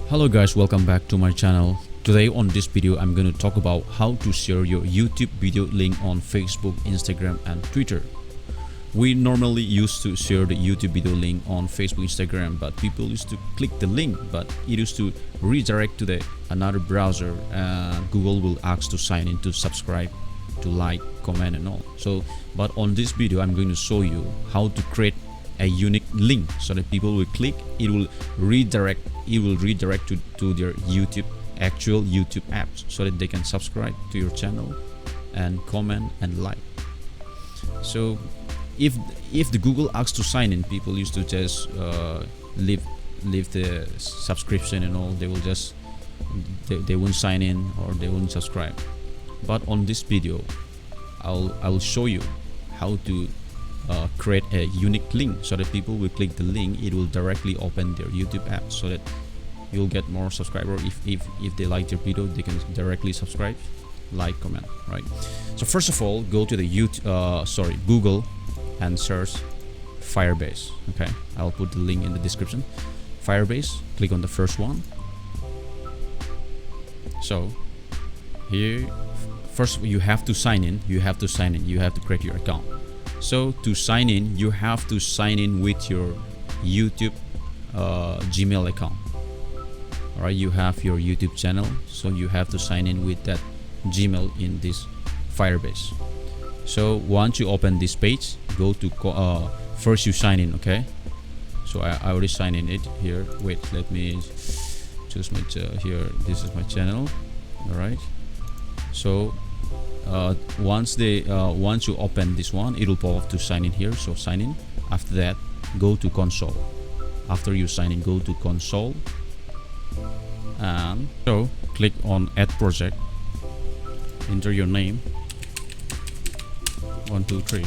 Hello guys, welcome back to my channel. Today on this video I'm going to talk about how to share your YouTube video link on Facebook, Instagram and Twitter. We normally used to share the YouTube video link on Facebook, Instagram, but people used to click the link, but it used to redirect to the another browser, and Google will ask to sign in, to subscribe, to like, comment and all. But on this video I'm going to show you how to create a unique link so that people will click, it will redirect to their actual YouTube apps, so that they can subscribe to your channel and comment and like. So if the Google asks to sign in, people used to just leave the subscription and all. They will just they won't sign in or they won't subscribe. But on this video I will show you how to create a unique link so that people will click the link, it will directly open their YouTube app, so that you'll get more subscribers. If they like your video, they can directly subscribe, like, comment, right? So first of all, go to the Google and search Firebase. Okay, I'll put the link in the description. Firebase, click on the first one. So here first you have to sign in, you have to create your account. So to sign in, you have to sign in with your YouTube Gmail account. Alright, you have your YouTube channel, so you have to sign in with that Gmail in this Firebase. So once you open this page, go to first you sign in. Okay, so I already signed in it here. Wait, let me choose my here. This is my channel. Alright, so once you open this one, it will pop up to sign in here. So sign in. After that, go to console. After you sign in, go to console, and so click on add project. Enter your name, 1 2 3.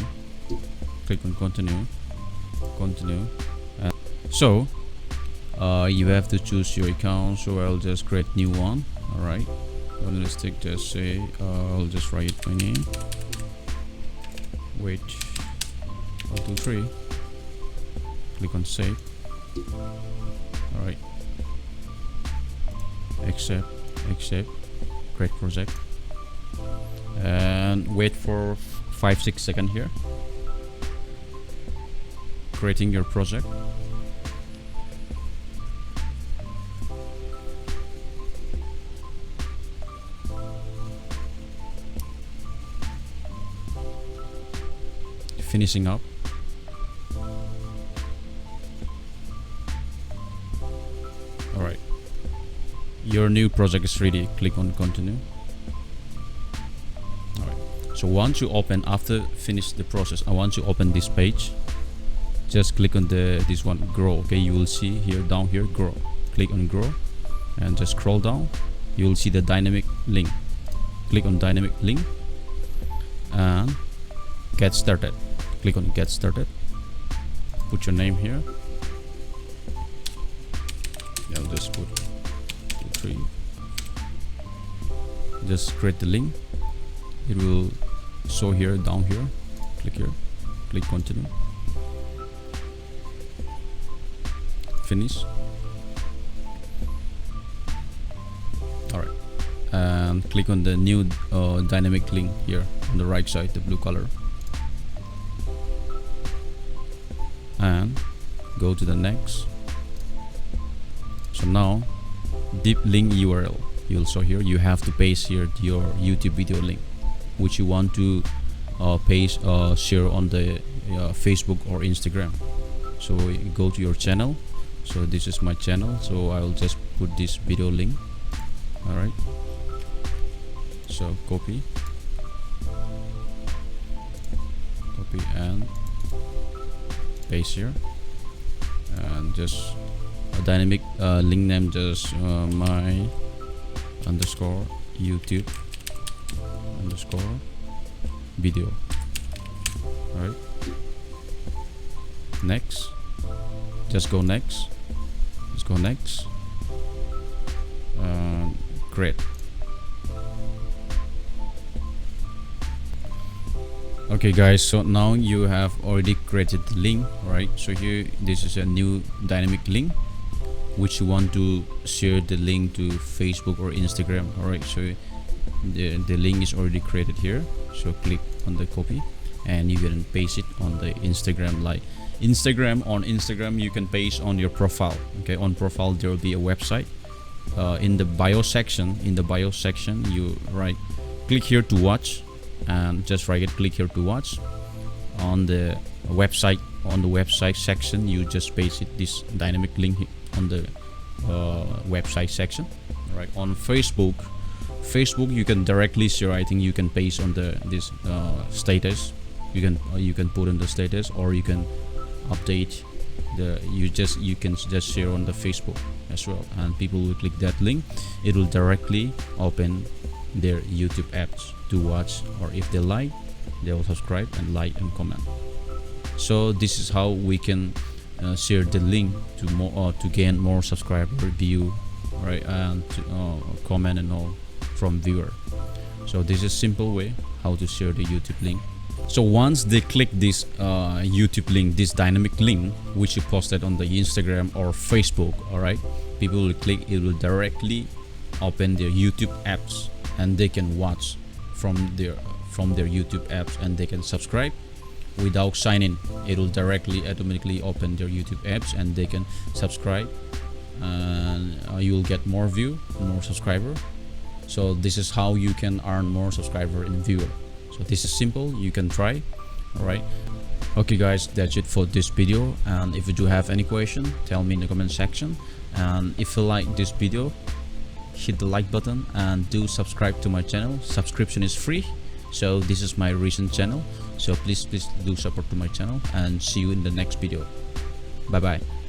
Click on continue. So you have to choose your account. So I'll just create new one. All right. Let's take just say I'll just write my name. Wait, 1 2 3. Click on save. All right. Accept. Create project. And wait for 5-6 seconds here. Creating your project. Finishing up. Alright, your new project is ready. Click on continue. Alright, so once you open, after finish the process, I want you to open this page. Just click on this one, grow. Okay, you will see here, down here, grow. Click on grow and just scroll down. You will see the dynamic link. Click on dynamic link and get started. Click on get started. Put your name here. I'll just put 2 3. Just create the link. It will show here, down here. Click here. Click continue. Finish. Alright. And click on the new dynamic link here on the right side, the blue color. And go to the next. So now deep link URL, you'll show here. You have to paste here your YouTube video link which you want to paste share on the Facebook or Instagram. So go to your channel. So this is my channel, so I will just put this video link. All right, so copy and paste here, and just a dynamic link name, just my underscore YouTube underscore video. All right, next, just go next, great. Okay guys, so now you have already created the link, right? So here, this is a new dynamic link. which you want to share the link to Facebook or Instagram. Alright, so the link is already created here, so click on the copy and you can paste it on the Instagram. Like on Instagram you can paste on your profile. Okay, on profile there will be a website. In the bio section you write click here to watch, and just write it, click here to watch. On the website section you just paste it, this dynamic link on the website section. Right, on Facebook you can directly share. I think you can paste on this status. You can put in the status, or you can update you can just share on the Facebook as well, and people will click that link. It will directly open their YouTube apps to watch, or if they like, they will subscribe and like and comment. So this is how we can share the link to gain more subscriber, view, right, and to, comment and all from viewer. So this is simple way how to share the YouTube link. So once they click this YouTube link, this dynamic link which you posted on the Instagram or Facebook, alright, people will click, it will directly open their YouTube apps, and they can watch from their YouTube apps, and they can subscribe without signing. It will directly automatically open their YouTube apps, and they can subscribe, and you will get more view, more subscriber. So this is how you can earn more subscriber and viewer. So this is simple, you can try. Alright, okay guys, that's it for this video, and if you do have any question, tell me in the comment section. And if you like this video, hit the like button and do subscribe to my channel. Subscription is free, so this is my recent channel, so please do support to my channel, and see you in the next video. Bye bye.